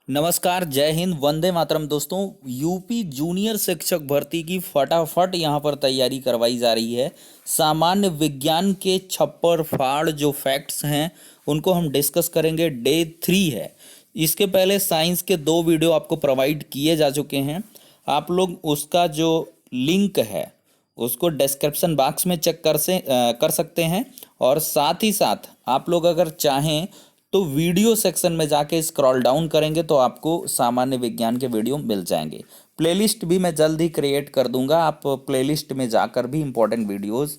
नमस्कार, जय हिंद, वंदे मातरम। दोस्तों, यूपी जूनियर शिक्षक भर्ती की फटाफट यहाँ पर तैयारी करवाई जा रही है। सामान्य विज्ञान के छप्पर फाड़ जो फैक्ट्स हैं उनको हम डिस्कस करेंगे। डे 3 है। इसके पहले साइंस के 2 वीडियो आपको प्रोवाइड किए जा चुके हैं। आप लोग उसका जो लिंक है उसको डिस्क्रिप्शन बॉक्स में चेक कर सकते हैं। और साथ ही साथ आप लोग अगर चाहें तो वीडियो सेक्शन में जाके स्क्रॉल डाउन करेंगे तो आपको सामान्य विज्ञान के वीडियो मिल जाएंगे। प्लेलिस्ट भी मैं जल्द ही क्रिएट कर दूंगा, आप प्लेलिस्ट में जाकर भी इंपॉर्टेंट वीडियोस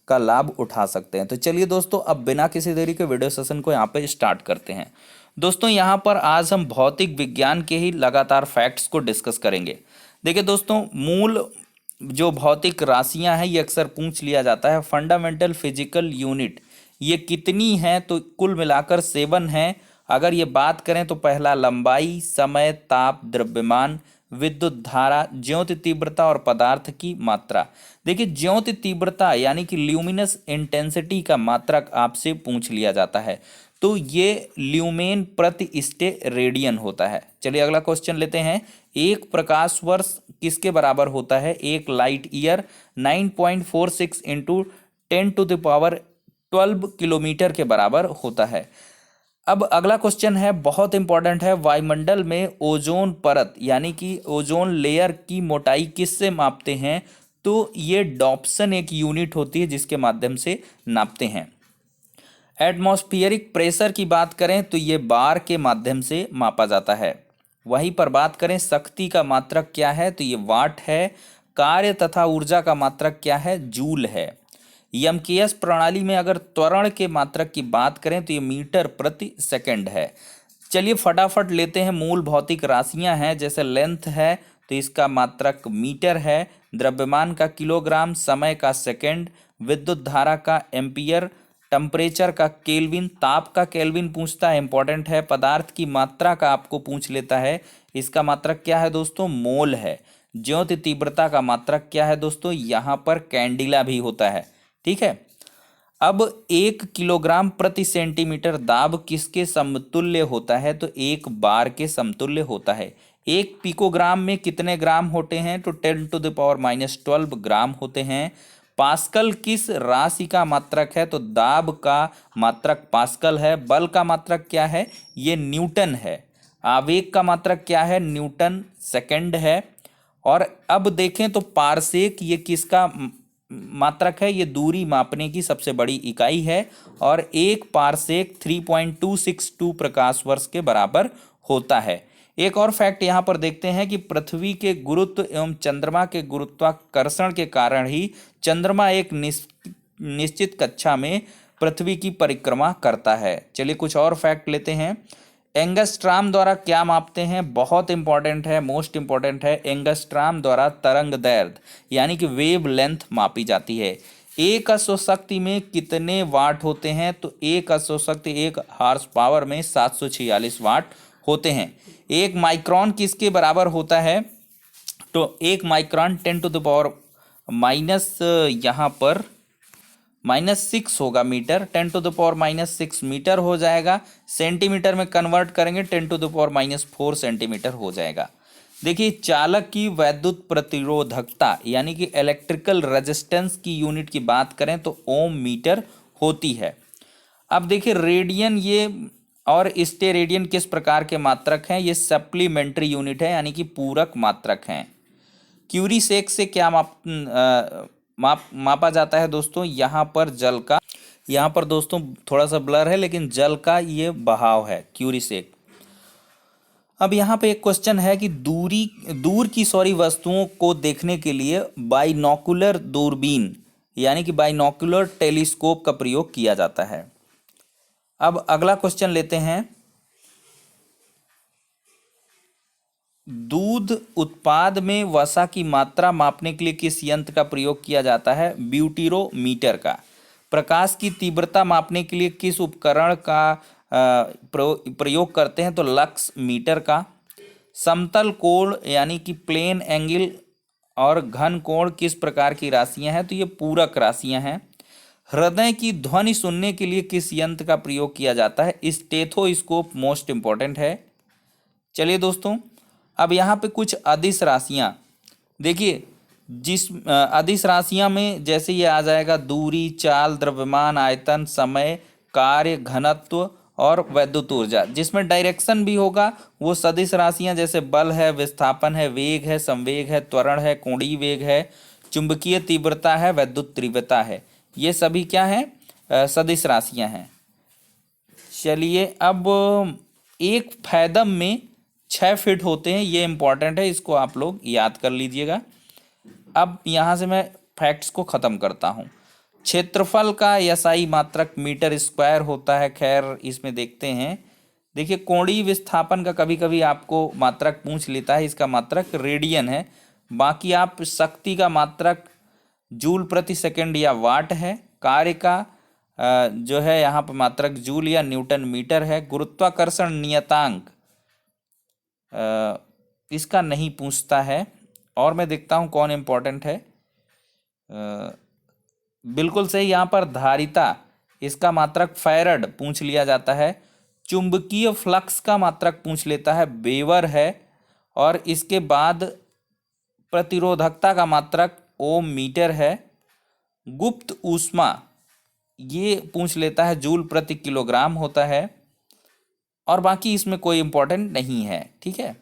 का लाभ उठा सकते हैं। तो चलिए दोस्तों, अब बिना किसी देरी के वीडियो सेशन को यहाँ पे स्टार्ट करते हैं। दोस्तों, यहाँ पर आज हम भौतिक विज्ञान के ही लगातार फैक्ट्स को डिस्कस करेंगे। देखिए दोस्तों, मूल जो भौतिक राशियां हैं ये अक्सर पूछ लिया जाता है। फंडामेंटल फिजिकल यूनिट ये कितनी हैं? तो कुल मिलाकर 7 हैं। अगर ये बात करें तो पहला लंबाई, समय, ताप, द्रव्यमान, विद्युत धारा, ज्योति तीव्रता और पदार्थ की मात्रा। देखिए, ज्योति तीव्रता यानी कि ल्यूमिनस इंटेंसिटी का मात्रक आपसे पूछ लिया जाता है, तो ये ल्यूमेन प्रति स्टे रेडियन होता है। चलिए अगला क्वेश्चन लेते हैं। एक प्रकाश वर्ष किसके बराबर होता है? एक लाइट ईयर 9.46 इंटू 10⁻12 किलोमीटर के बराबर होता है। अब अगला क्वेश्चन है, बहुत इंपॉर्टेंट है। वायुमंडल में ओजोन परत यानी कि ओजोन लेयर की मोटाई किससे मापते हैं? तो ये डॉप्सन एक यूनिट होती है जिसके माध्यम से नापते हैं। एटमॉस्फेरिक प्रेशर की बात करें तो ये बार के माध्यम से मापा जाता है। वहीं पर बात करें शक्ति का मात्रक क्या है? तो ये वाट है। कार्य तथा ऊर्जा का मात्रक क्या है? जूल है। यमकेएस प्रणाली में अगर त्वरण के मात्रक की बात करें तो ये मीटर प्रति सेकंड है। चलिए फटाफट लेते हैं। मूल भौतिक राशियां हैं, जैसे लेंथ है तो इसका मात्रक मीटर है, द्रव्यमान का किलोग्राम, समय का सेकंड, विद्युत धारा का एम्पियर, टेम्परेचर का केल्विन, ताप का केल्विन पूछता है, इंपॉर्टेंट है। पदार्थ की मात्रा का आपको पूछ लेता है, इसका मात्रक क्या है दोस्तों? मोल है। ज्योति तीव्रता का मात्रक क्या है दोस्तों? यहाँ पर कैंडिला भी होता है। ठीक है। अब 1 किलोग्राम प्रति सेंटीमीटर दाब किसके समतुल्य होता है? तो 1 बार के समतुल्य होता है। 1 पिकोग्राम में कितने ग्राम होते हैं? तो 10⁻12 ग्राम होते हैं। पास्कल किस राशि का मात्रक है? तो दाब का मात्रक पास्कल है। बल का मात्रक क्या है? ये न्यूटन है। आवेग का मात्रक क्या है? न्यूटन सेकंड है। और अब देखें तो पारसेक ये किसका मात्रक है? ये दूरी मापने की सबसे बड़ी इकाई है। और 1 पारसेक 3.262 प्रकाश वर्ष के बराबर होता है। एक और फैक्ट यहाँ पर देखते हैं कि पृथ्वी के गुरुत्व एवं चंद्रमा के गुरुत्वाकर्षण के कारण ही चंद्रमा एक निश्चित कक्षा में पृथ्वी की परिक्रमा करता है। चलिए कुछ और फैक्ट लेते हैं। एंगस्ट्राम द्वारा क्या मापते हैं? बहुत इंपॉर्टेंट है, मोस्ट इंपॉर्टेंट है। एंगस्ट्राम द्वारा तरंग दैर्ध्य यानी कि वेव लेंथ मापी जाती है। एक अश्वशक्ति में कितने वाट होते हैं? तो एक अश्वशक्ति 1 हॉर्स पावर में 746 वाट होते हैं। 1 माइक्रोन किसके बराबर होता है? तो 1 माइक्रोन 10⁻⁻, यहाँ पर -6 होगा मीटर। 10⁻⁻6 मीटर हो जाएगा। सेंटीमीटर में कन्वर्ट करेंगे 10⁻⁻4 सेंटीमीटर हो जाएगा। देखिए, चालक की वैद्युत प्रतिरोधकता यानी कि इलेक्ट्रिकल रेजिस्टेंस की यूनिट की बात करें तो ओम मीटर होती है। अब देखिए रेडियन ये और स्टेरेडियन किस प्रकार के मात्रक हैं? ये सप्लीमेंट्री यूनिट है यानी कि पूरक मात्रक हैं। क्यूरी सेक से क्या मापा जाता है दोस्तों? यहाँ पर जल का, यहाँ पर दोस्तों थोड़ा सा ब्लर है लेकिन जल का ये बहाव है, क्यूरी सेक। अब यहाँ पे एक क्वेश्चन है कि दूर की वस्तुओं को देखने के लिए बाइनोकुलर दूरबीन यानी कि बाइनोकुलर टेलीस्कोप का प्रयोग किया जाता है। अब अगला क्वेश्चन लेते हैं। दूध उत्पाद में वसा की मात्रा मापने के लिए किस यंत्र का प्रयोग किया जाता है? ब्यूटीरोमीटर का। प्रकाश की तीव्रता मापने के लिए किस उपकरण का प्रयोग करते हैं? तो लक्स मीटर का। समतल कोण यानी कि प्लेन एंगल और घन कोण किस प्रकार की राशियां हैं? तो ये पूरक राशियां हैं। हृदय की ध्वनि सुनने के लिए किस यंत्र का प्रयोग किया जाता है? स्टेथोस्कोप मोस्ट इंपॉर्टेंट है। चलिए दोस्तों, अब यहाँ पे कुछ अदिश राशियाँ देखिए, जिस अदिश राशियाँ में जैसे ये आ जाएगा दूरी, चाल, द्रव्यमान, आयतन, समय, कार्य, घनत्व और वैद्युत ऊर्जा। जिसमें डायरेक्शन भी होगा वो सदिश राशियाँ जैसे बल है, विस्थापन है, वेग है, संवेग है, त्वरण है, कोणीय वेग है, चुंबकीय तीव्रता है, वैद्युत तीव्रता है। ये सभी क्या है, सदिश राशियाँ हैं। चलिए, अब एक फैदम में 6 फीट होते हैं, ये इंपॉर्टेंट है, इसको आप लोग याद कर लीजिएगा। अब यहाँ से मैं फैक्ट्स को ख़त्म करता हूँ। क्षेत्रफल का एसआई मात्रक मीटर स्क्वायर होता है। खैर, इसमें देखते हैं। देखिए, कोणीय विस्थापन का कभी कभी आपको मात्रक पूछ लेता है, इसका मात्रक रेडियन है। बाकी आप शक्ति का मात्रक जूल प्रति सेकंड या वाट है। कार्य का जो है यहाँ पर मात्रक जूल या न्यूटन मीटर है। गुरुत्वाकर्षण नियतांक इसका नहीं पूछता है। और मैं देखता हूँ कौन इम्पोर्टेंट है। बिल्कुल सही, यहाँ पर धारिता, इसका मात्रक फैरड पूछ लिया जाता है। चुंबकीय फ्लक्स का मात्रक पूछ लेता है, वेबर है। और इसके बाद प्रतिरोधकता का मात्रक ओम मीटर है। गुप्त ऊष्मा ये पूछ लेता है, जूल प्रति किलोग्राम होता है। और बाकी इसमें कोई इंपॉर्टेंट नहीं है, ठीक है।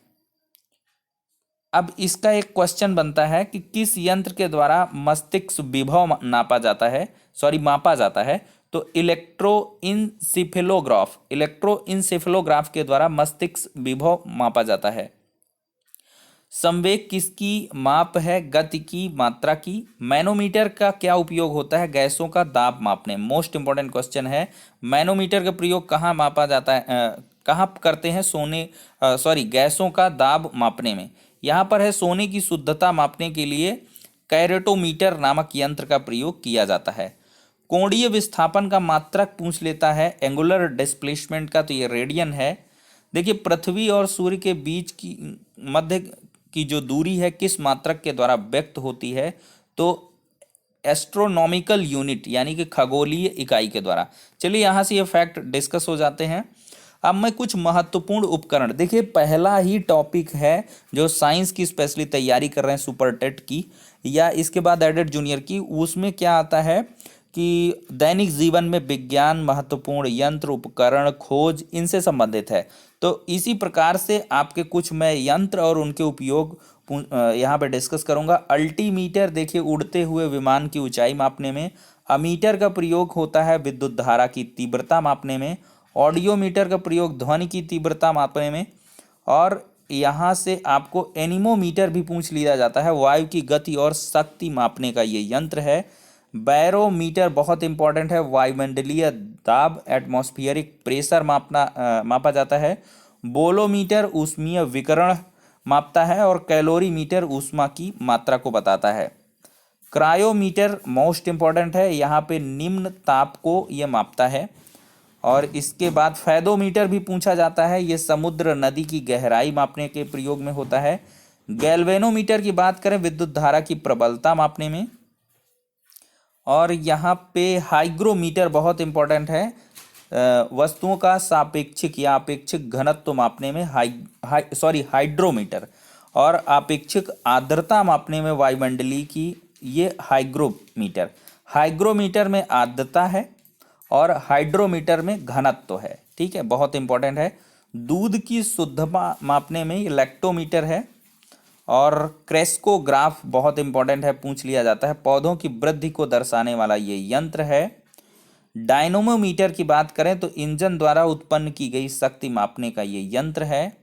अब इसका एक क्वेश्चन बनता है कि किस यंत्र के द्वारा मस्तिष्क विभव मापा जाता है। तो इलेक्ट्रोइंसेफेलोग्राफ के द्वारा मस्तिष्क विभव मापा जाता है। संवेग किसकी माप है? गति की, मात्रा की। मैनोमीटर का क्या उपयोग होता है? गैसों का दाब मापने। मोस्ट इंपॉर्टेंट क्वेश्चन है। मैनोमीटर का प्रयोग कहाँ मापा जाता है, कहाँ करते हैं? गैसों का दाब मापने में। यहाँ पर है सोने की शुद्धता मापने के लिए कैरेटोमीटर नामक यंत्र का प्रयोग किया जाता है। कोणीय विस्थापन का मात्रक पूछ लेता है, एंगुलर डिस्प्लेसमेंट का, तो ये रेडियन है। देखिए, पृथ्वी और सूर्य के बीच की मध्य की जो दूरी है किस मात्रक के द्वारा व्यक्त होती है? तो एस्ट्रोनॉमिकल यूनिट यानी कि खगोलीय इकाई के द्वारा। चलिए, यहाँ से ये फैक्ट डिस्कस हो जाते हैं। अब मैं कुछ महत्वपूर्ण उपकरण, देखिए पहला ही टॉपिक है जो साइंस की स्पेशली तैयारी कर रहे हैं सुपर टेट की या इसके बाद एडेड जूनियर की, उसमें क्या आता है कि दैनिक जीवन में विज्ञान, महत्वपूर्ण यंत्र, उपकरण, खोज, इनसे संबंधित है। तो इसी प्रकार से आपके कुछ मैं यंत्र और उनके उपयोग यहाँ पे डिस्कस करूँगा। अल्टीमीटर, देखिए उड़ते हुए विमान की ऊंचाई मापने में। अमीटर का प्रयोग होता है विद्युत धारा की तीव्रता मापने में। ऑडियोमीटर का प्रयोग ध्वनि की तीव्रता मापने में। और यहाँ से आपको एनीमोमीटर भी पूछ लिया जाता है, वायु की गति और शक्ति मापने का ये यंत्र है। बैरोमीटर बहुत इंपॉर्टेंट है, वायुमंडलीय दाब, एटमॉस्फेरिक प्रेशर मापा जाता है। बोलोमीटर ऊष्मीय विकिरण मापता है। और कैलोरीमीटर ऊष्मा की मात्रा को बताता है। क्रायोमीटर मोस्ट इंपॉर्टेंट है, यहाँ पे निम्न ताप को ये मापता है। और इसके बाद फैदोमीटर भी पूछा जाता है, ये समुद्र नदी की गहराई मापने के प्रयोग में होता है। गैल्वेनोमीटर की बात करें विद्युत धारा की प्रबलता मापने में। और यहाँ पे हाइग्रोमीटर बहुत इंपॉर्टेंट है, वस्तुओं का सापेक्षिक या अपेक्षिक घनत्व मापने में। हाइड्रोमीटर। और अपेक्षिक आर्द्रता मापने में वायुमंडलीय की, ये हाइग्रोमीटर। हाइग्रोमीटर में आर्द्रता है और हाइड्रोमीटर में घनत्व है, ठीक है, बहुत इंपॉर्टेंट है। दूध की शुद्धता मापने में लैक्टोमीटर है। और क्रेस्कोग्राफ बहुत इंपॉर्टेंट है, पूछ लिया जाता है, पौधों की वृद्धि को दर्शाने वाला ये यंत्र है। डायनोमोमीटर की बात करें तो इंजन द्वारा उत्पन्न की गई शक्ति मापने का ये यंत्र है।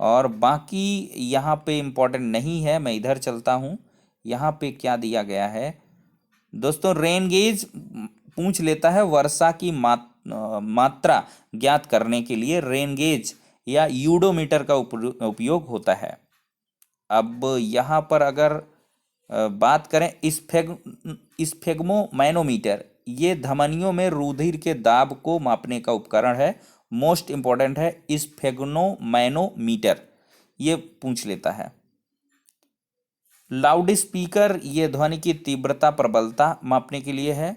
और बाकी यहाँ पे इंपॉर्टेंट नहीं है, मैं इधर चलता हूँ। यहाँ पे क्या दिया गया है दोस्तों? रेन गेज पूछ लेता है, वर्षा की मात्रा ज्ञात करने के लिए रेन गेज या यूडोमीटर का उपयोग होता है। अब यहाँ पर अगर बात करें स्फेग्मोमैनोमीटर, ये धमनियों में रुधिर के दाब को मापने का उपकरण है, मोस्ट इंपॉर्टेंट है स्फेग्मोमैनोमीटर, ये पूछ लेता है। लाउड स्पीकर, ये ध्वनि की तीव्रता प्रबलता मापने के लिए है।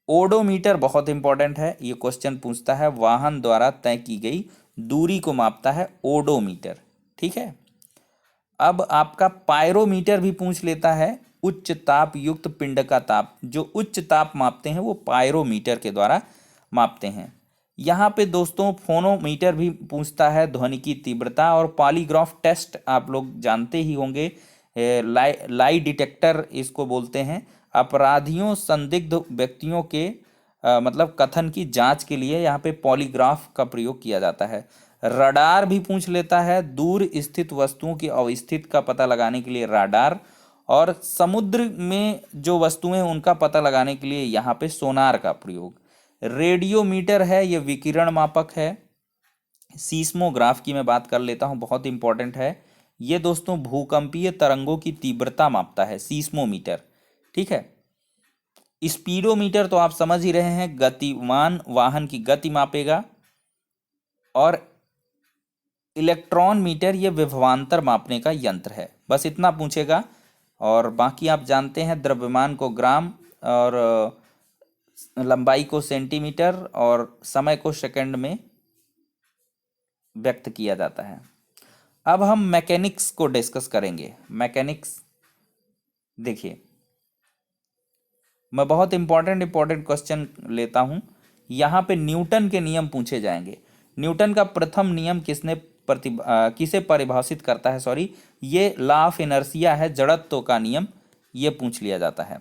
ओडोमीटर बहुत इंपॉर्टेंट है, ये क्वेश्चन पूछता है वाहन द्वारा तय की गई दूरी को मापता है ओडोमीटर। ठीक है। अब आपका पायरोमीटर भी पूछ लेता है, उच्च ताप युक्त पिंड का ताप। जो उच्च ताप मापते हैं वो पायरोमीटर के द्वारा मापते हैं। यहाँ पे दोस्तों फोनोमीटर भी पूछता है, ध्वनि की तीव्रता। और पॉलीग्राफ टेस्ट आप लोग जानते ही होंगे, लाई डिटेक्टर इसको बोलते हैं। अपराधियों, संदिग्ध व्यक्तियों के मतलब कथन की जांच के लिए यहाँ पे पॉलीग्राफ का प्रयोग किया जाता है। रडार भी पूछ लेता है, दूर स्थित वस्तुओं की अवस्थिति का पता लगाने के लिए राडार। और समुद्र में जो वस्तुएं हैं उनका पता लगाने के लिए यहाँ पे सोनार का प्रयोग। रेडियोमीटर है, ये विकिरण मापक है। सीस्मोग्राफ की मैं बात कर लेता हूँ, बहुत इंपॉर्टेंट है ये दोस्तों, भूकंपीय तरंगों की तीव्रता मापता है सीस्मोमीटर। ठीक है। स्पीडोमीटर तो आप समझ ही रहे हैं, गतिमान वाहन की गति मापेगा। और इलेक्ट्रॉन मीटर ये विभवांतर मापने का यंत्र है। बस इतना पूछेगा। और बाकी आप जानते हैं, द्रव्यमान को ग्राम, और लंबाई को सेंटीमीटर, और समय को सेकंड में व्यक्त किया जाता है। अब हम मैकेनिक्स को डिस्कस करेंगे। मैकेनिक्स देखिए, मैं बहुत इंपॉर्टेंट क्वेश्चन लेता हूं। यहाँ पे न्यूटन के नियम पूछे जाएंगे। न्यूटन का प्रथम नियम किसे परिभाषित करता है, सॉरी, ये लॉ ऑफ इनर्शिया है, जड़त्व का नियम, ये पूछ लिया जाता है।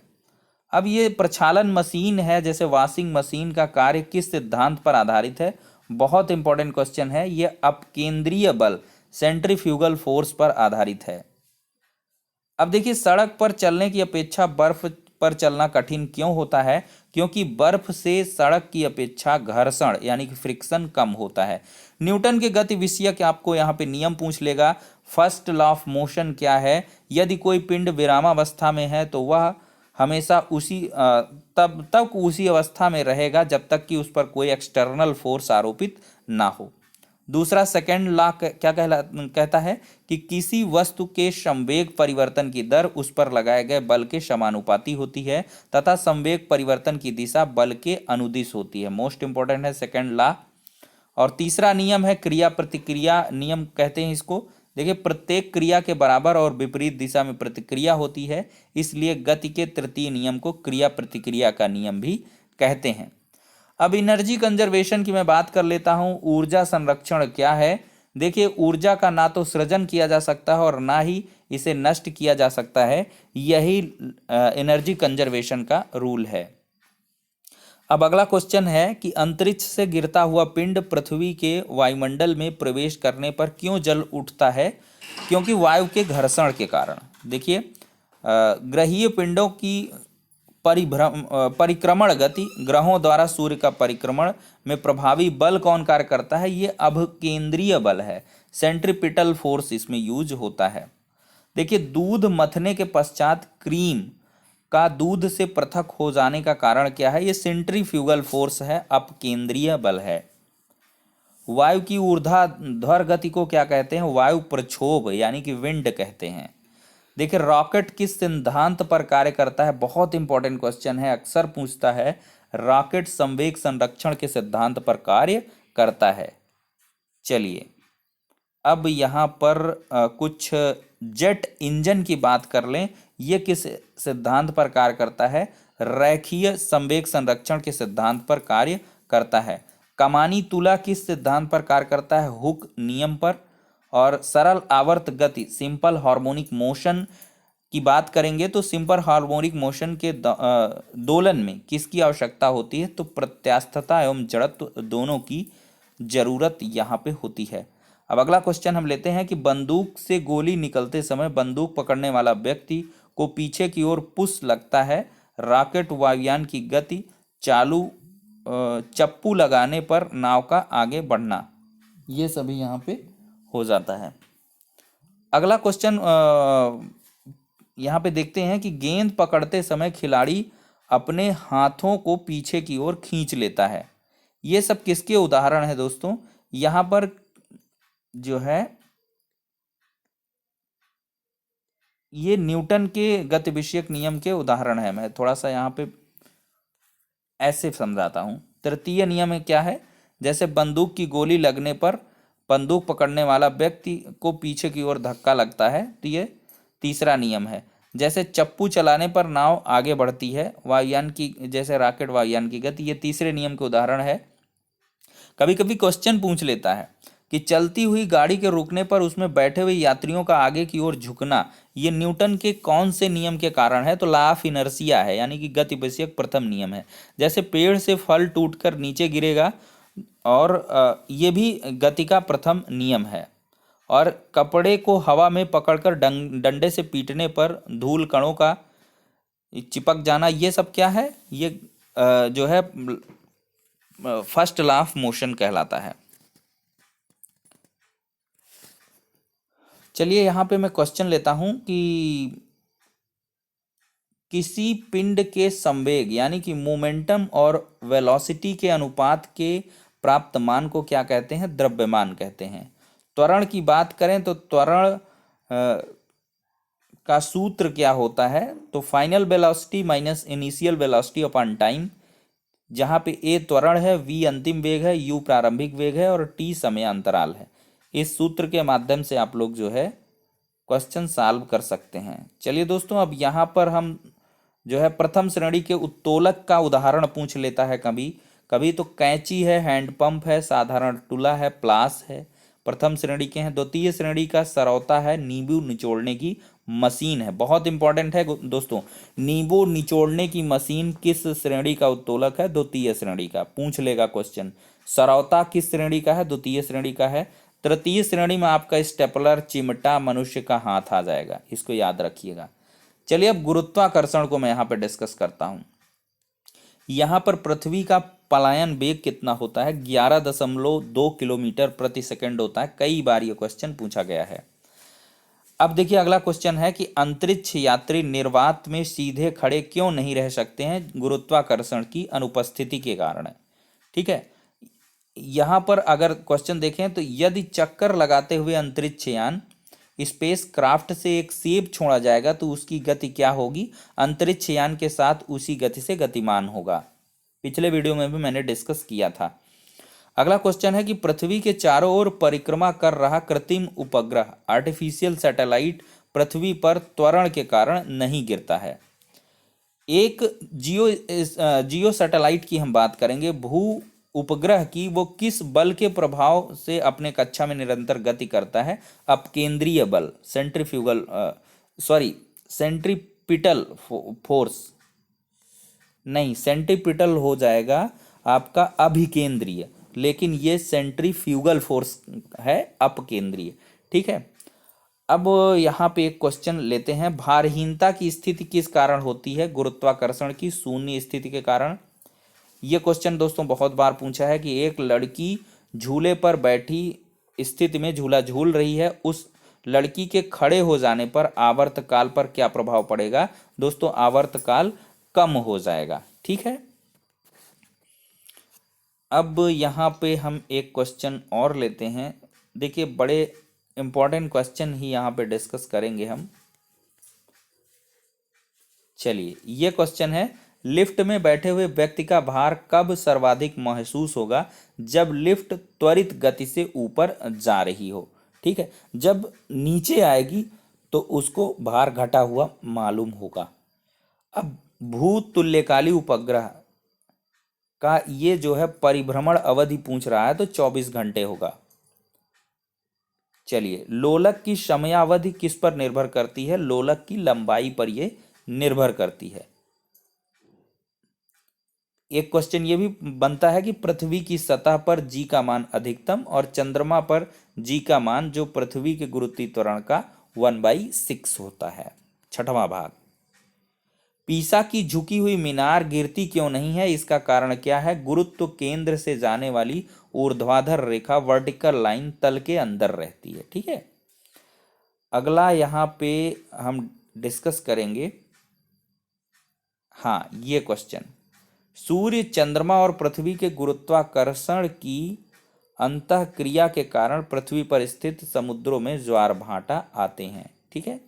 अब ये प्रचालन मशीन है, जैसे वॉशिंग मशीन का कार्य किस सिद्धांत पर आधारित है, बहुत इंपॉर्टेंट क्वेश्चन है। ये अपकेंद्रीय बल, सेंट्रीफ्यूगल फोर्स पर आधारित है। अब देखिए, सड़क पर चलने की अपेक्षा बर्फ पर चलना कठिन क्यों होता है? क्योंकि बर्फ से सड़क की अपेक्षा घर्षण यानी कि फ्रिक्शन कम होता है। न्यूटन के गति विषयक आपको यहाँ पे नियम पूछ लेगा। फर्स्ट लॉ ऑफ मोशन क्या है? यदि कोई पिंड विरामावस्था में है तो वह हमेशा तब तक उसी अवस्था में रहेगा जब तक कि उस पर कोई एक्सटर्नल फोर्स आरोपित ना हो। दूसरा सेकंड लॉ क्या कहता है कि किसी वस्तु के संवेग परिवर्तन की दर उस पर लगाए गए बल के समानुपाती होती है तथा संवेग परिवर्तन की दिशा बल के अनुदिश होती है। मोस्ट इंपॉर्टेंट है सेकंड लॉ। और तीसरा नियम है क्रिया प्रतिक्रिया नियम कहते हैं इसको। देखिए, प्रत्येक क्रिया के बराबर और विपरीत दिशा में प्रतिक्रिया होती है, इसलिए गति के तृतीय नियम को क्रिया प्रतिक्रिया का नियम भी कहते हैं। अब एनर्जी कंजर्वेशन की मैं बात कर लेता हूं। ऊर्जा संरक्षण क्या है? देखिए, ऊर्जा का ना तो सृजन किया जा सकता है और ना ही इसे नष्ट किया जा सकता है। यही एनर्जी कंजर्वेशन का रूल है। अब अगला क्वेश्चन है कि अंतरिक्ष से गिरता हुआ पिंड पृथ्वी के वायुमंडल में प्रवेश करने पर क्यों जल उठता है? क्योंकि वायु के घर्षण के कारण। देखिए, ग्रहीय पिंडों की परिक्रमण गति, ग्रहों द्वारा सूर्य का परिक्रमण में प्रभावी बल कौन कार्य करता है? ये अभकेंद्रीय बल है, सेंट्रीपिटल फोर्स इसमें यूज होता है। देखिए, दूध मथने के पश्चात क्रीम का दूध से पृथक हो जाने का कारण क्या है? ये सेंट्रीफ्यूगल फोर्स है, अपकेंद्रीय बल है। वायु की ऊर्ध्वाधर गति को क्या कहते हैं? वायु प्रक्षोभ यानी कि विंड कहते हैं। देखिए, रॉकेट किस सिद्धांत पर कार्य करता है? बहुत इंपॉर्टेंट क्वेश्चन है, अक्सर पूछता है। रॉकेट संवेग संरक्षण के सिद्धांत पर कार्य करता है। चलिए, अब यहाँ पर कुछ जेट इंजन की बात कर लें। ये किस सिद्धांत पर कार्य करता है? रैखिक संवेग संरक्षण के सिद्धांत पर कार्य करता है। कमानी तुला किस सिद्धांत पर कार्य करता है? हुक नियम पर। और सरल आवर्त गति, सिंपल हार्मोनिक मोशन की बात करेंगे तो सिंपल हार्मोनिक मोशन के दोलन में किसकी आवश्यकता होती है? तो प्रत्यास्थता एवं जड़त्व दोनों की जरूरत यहाँ पे होती है। अब अगला क्वेश्चन हम लेते हैं कि बंदूक से गोली निकलते समय बंदूक पकड़ने वाला व्यक्ति को पीछे की ओर पुश लगता है। रॉकेट वायुयान की गति, चालू चप्पू लगाने पर नाव का आगे बढ़ना, ये सभी यहाँ पे हो जाता है। अगला क्वेश्चन यहाँ पे देखते हैं कि गेंद पकड़ते समय खिलाड़ी अपने हाथों को पीछे की ओर खींच लेता है। ये सब किसके उदाहरण है दोस्तों? यहाँ पर जो है ये न्यूटन के गति विषयक नियम के उदाहरण है। मैं थोड़ा सा यहाँ पे ऐसे समझाता हूँ। तृतीय नियम में क्या है? जैसे बंदूक की गोली लगने पर बंदूक पकड़ने वाला व्यक्ति को पीछे की ओर धक्का लगता है, तो ये तीसरा नियम है। जैसे चप्पू चलाने पर नाव आगे बढ़ती है, वायुयान की जैसे रॉकेट वायुयान की गति, ये तीसरे नियम के उदाहरण है। कभी कभी क्वेश्चन पूछ लेता है कि चलती हुई गाड़ी के रुकने पर उसमें बैठे हुए यात्रियों का आगे की ओर झुकना ये न्यूटन के कौन से नियम के कारण है, तो लॉ ऑफ इनर्शिया है, यानी कि गति विषयक प्रथम नियम है। जैसे पेड़ से फल टूटकर नीचे गिरेगा, और ये भी गति का प्रथम नियम है। और कपड़े को हवा में पकड़कर डंडे से पीटने पर धूल कणों का चिपक जाना, ये सब क्या है, ये जो है फर्स्ट लॉ ऑफ मोशन कहलाता है। चलिए यहाँ पे मैं क्वेश्चन लेता हूं कि किसी पिंड के संवेग यानी कि मोमेंटम और वेलोसिटी के अनुपात के प्राप्त मान को क्या कहते हैं, द्रव्यमान कहते हैं। त्वरण की बात करें तो त्वरण का सूत्र क्या होता है, तो final velocity minus initial velocity upon time, जहाँ पे ए त्वरण है, वी अंतिम वेग है, यू प्रारंभिक वेग है और टी समय अंतराल है। इस सूत्र के माध्यम से आप लोग जो है क्वेश्चन सॉल्व कर सकते हैं। चलिए दोस्तों, अब यहाँ पर हम जो है प्रथम श्रेणी के उत्तोलक का उदाहरण पूछ लेता है कभी कभी, तो कैंची है, हैंडपंप है, साधारण टूला है, प्लास है, प्रथम श्रेणी के हैं। द्वितीय श्रेणी का सरौता है, नींबू निचोड़ने की मशीन है। बहुत इंपॉर्टेंट है दोस्तों, नींबू निचोड़ने की मशीन किस श्रेणी का उत्तोलक है, द्वितीय श्रेणी का, पूछ लेगा क्वेश्चन। सरौता किस श्रेणी का है, द्वितीय श्रेणी का है। तृतीय श्रेणी में आपका स्टेपलर, चिमटा, मनुष्य का हाथ आ जाएगा, इसको याद रखिएगा। चलिए अब गुरुत्वाकर्षण को मैं यहाँ पर डिस्कस करता हूँ। यहाँ पर पृथ्वी का पलायन वेग कितना होता है, 11.2 किलोमीटर प्रति सेकंड होता है। कई बार ये क्वेश्चन पूछा गया है। अब देखिए अगला क्वेश्चन है कि अंतरिक्ष यात्री निर्वात में सीधे खड़े क्यों नहीं रह सकते हैं, गुरुत्वाकर्षण की अनुपस्थिति के कारण। ठीक है, यहाँ पर अगर क्वेश्चन देखें तो यदि चक्कर लगाते हुए अंतरिक्ष यान स्पेस क्राफ्ट से एक सेब छोड़ा जाएगा तो उसकी गति क्या होगी, अंतरिक्ष यान के साथ उसी गति से गतिमान होगा। पिछले वीडियो में भी मैंने डिस्कस किया था। अगला क्वेश्चन है कि पृथ्वी के चारों ओर परिक्रमा कर रहा कृत्रिम उपग्रह आर्टिफिशियल सैटेलाइट पृथ्वी पर त्वरण के कारण नहीं गिरता है। एक जियो सैटेलाइट की हम बात करेंगे, भू उपग्रह की, वो किस बल के प्रभाव से अपने कक्षा में निरंतर गति करता है, अपकेंद्रीय बल, सेंट्रीपिटल फोर्स, नहीं सेंट्रीपिटल हो जाएगा आपका अभिकेंद्रीय, लेकिन ये सेंट्रीफ्यूगल फोर्स है, अपकेंद्रीय। ठीक है, अब यहाँ पे एक क्वेश्चन लेते हैं, भारहीनता की स्थिति किस कारण होती है, गुरुत्वाकर्षण की शून्य स्थिति के कारण। ये क्वेश्चन दोस्तों बहुत बार पूछा है कि एक लड़की झूले पर बैठी स्थिति में झूला झूल रही है, उस लड़की के खड़े हो जाने पर आवर्तकाल पर क्या प्रभाव पड़ेगा, दोस्तों आवर्तकाल कम हो जाएगा। ठीक है, अब यहाँ पे हम एक क्वेश्चन और लेते हैं। देखिए बड़े इंपॉर्टेंट क्वेश्चन ही यहाँ पे डिस्कस करेंगे हम। चलिए ये क्वेश्चन है, लिफ्ट में बैठे हुए व्यक्ति का भार कब सर्वाधिक महसूस होगा, जब लिफ्ट त्वरित गति से ऊपर जा रही हो। ठीक है, जब नीचे आएगी तो उसको भार घटा हुआ मालूम होगा। अब भूतुल्यकाली उपग्रह का ये जो है परिभ्रमण अवधि पूछ रहा है, तो 24 घंटे होगा। चलिए लोलक की समयावधि किस पर निर्भर करती है, लोलक की लंबाई पर ये निर्भर करती है। एक क्वेश्चन ये भी बनता है कि पृथ्वी की सतह पर जी का मान अधिकतम और चंद्रमा पर जी का मान जो पृथ्वी के गुरुत्वीय त्वरण का 1/6 होता है। छठवां भाग, पीसा की झुकी हुई मीनार गिरती क्यों नहीं है, इसका कारण क्या है, गुरुत्व केंद्र से जाने वाली ऊर्ध्वाधर रेखा वर्टिकल लाइन तल के अंदर रहती है। ठीक है, अगला यहाँ पे हम डिस्कस करेंगे, हाँ ये क्वेश्चन, सूर्य, चंद्रमा और पृथ्वी के गुरुत्वाकर्षण की अंतःक्रिया के कारण पृथ्वी पर स्थित समुद्रों में ज्वार भाटा आते हैं। ठीक है,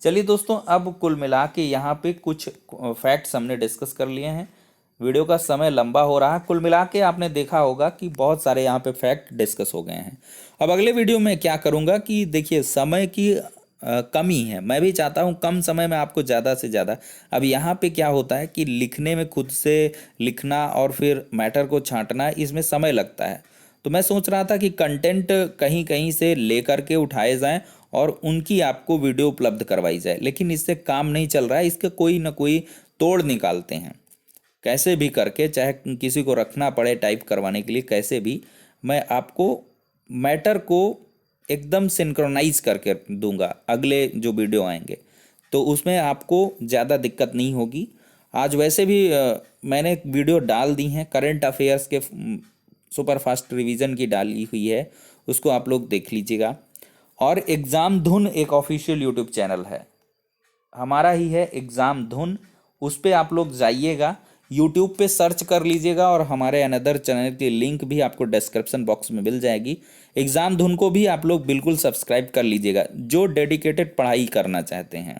चलिए दोस्तों अब कुल मिला के यहाँ पे कुछ फैक्ट्स हमने डिस्कस कर लिए हैं। वीडियो का समय लंबा हो रहा है। कुल मिला के आपने देखा होगा कि बहुत सारे यहाँ पे फैक्ट डिस्कस हो गए हैं। अब अगले वीडियो में क्या करूँगा कि देखिए समय की कमी है, मैं भी चाहता हूँ कम समय में आपको ज़्यादा से ज़्यादा। अब यहाँ पे क्या होता है कि लिखने में खुद से लिखना और फिर मैटर को छांटना, इसमें समय लगता है। तो मैं सोच रहा था कि कंटेंट कहीं कहीं से ले करके उठाए जाएं और उनकी आपको वीडियो उपलब्ध करवाई जाए, लेकिन इससे काम नहीं चल रहा है। इसके कोई ना कोई तोड़ निकालते हैं, कैसे भी करके, चाहे किसी को रखना पड़े टाइप करवाने के लिए, कैसे भी मैं आपको मैटर को एकदम सिंक्रोनाइज करके दूंगा। अगले जो वीडियो आएंगे तो उसमें आपको ज़्यादा दिक्कत नहीं होगी। आज वैसे भी मैंने वीडियो डाल दी हैं करंट अफेयर्स के, सुपर फास्ट रिवीजन की डाली हुई है, उसको आप लोग देख लीजिएगा। और एग्ज़ाम धुन एक ऑफिशियल यूट्यूब चैनल है, हमारा ही है एग्ज़ाम धुन, उस पर आप लोग जाइएगा, यूट्यूब पे सर्च कर लीजिएगा और हमारे अनदर चैनल की लिंक भी आपको डिस्क्रिप्शन बॉक्स में मिल जाएगी। एग्ज़ाम धुन को भी आप लोग बिल्कुल सब्सक्राइब कर लीजिएगा जो डेडिकेटेड पढ़ाई करना चाहते हैं।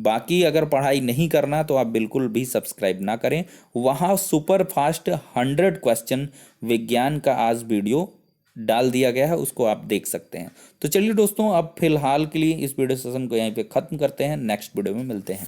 बाकी अगर पढ़ाई नहीं करना तो आप बिल्कुल भी सब्सक्राइब ना करें। वहाँ सुपर फास्ट 100 क्वेश्चन विज्ञान का आज वीडियो डाल दिया गया है, उसको आप देख सकते हैं। तो चलिए दोस्तों, अब फिलहाल के लिए इस वीडियो सेशन को यहीं पे ख़त्म करते हैं, नेक्स्ट वीडियो में मिलते हैं।